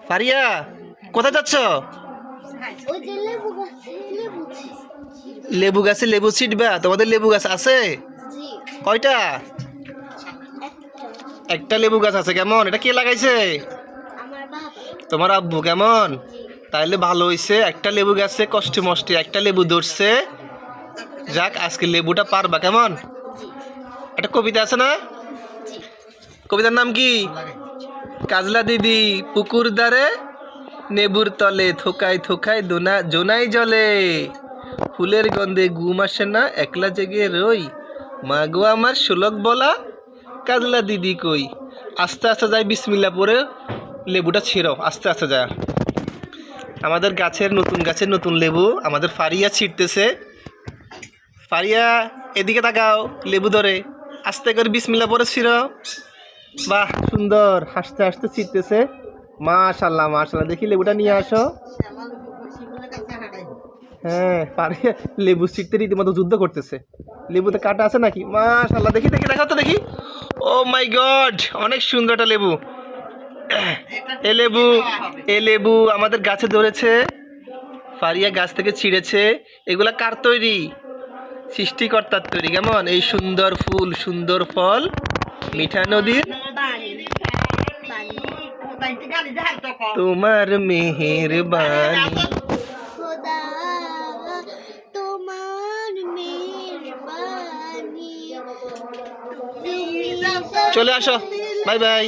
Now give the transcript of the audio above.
ফারিয়া কোথায় যাচ্ছ? লেবু গাছে লেবু ছিটবা? তোমাদের লেবু গাছ আছে? কয়টা? একটা লেবু গাছ আছে। কেমন, এটা কে লাগাইছে? তোমার আব্বু। কেমন? তাইলে ভালো হইছে, একটা লেবু গাছে কষ্টে মষ্টে একটা লেবু ধরছে। যাক, আজকে লেবুটা পারবা। কেমন? একটা কবিতা আছে না? কবিতার নাম কি? কাজলা দিদি পুকুর ধারে, নেবুর তলে থোকায় থোকায় জোনাই জলে, ফুলের গন্ধে ঘুম আসে না, একলা জেগে রই, মা গো আমার শোলক বলা, কাজলা দিদি কই। আস্তে আস্তে যাই, বিসমিল্লা পরে লেবুটা ছিঁড়ো, আস্তে আস্তে যায়। আমাদের গাছের নতুন লেবু আমাদের ফারিয়া ছিঁড়তেছে। ফারিয়া এদিকে তাকাও, লেবু ধরে আস্তে করে বিসমিল্লা পরে ছিঁড়ো। বাহ, সুন্দর হাসতে হাসতে ছিঁড়তেছে। মাশাল্লাহ মাশাল্লাহ, দেখি লেবুটা নিয়ে আসো। হ্যাঁ, ফারিয়া লেবু ছিঁড়তে রীতিমতো যুদ্ধ করতেছে। লেবুতে কাটা আছে নাকি? মাশাল্লাহ, দেখি দেখি, দেখাও তো দেখি। ও মাই গড, অনেক সুন্দর একটা লেবু। এ লেবু আমাদের গাছে ধরেছে, ফারিয়া গাছ থেকে ছিঁড়েছে। এগুলা কার তৈরি? সৃষ্টিকর্তার তৈরি। কেমন? এই সুন্দর ফুল, সুন্দর ফল, মিঠা নদীর তোমার মেহেরবানি। চলে আসো, বাই বাই।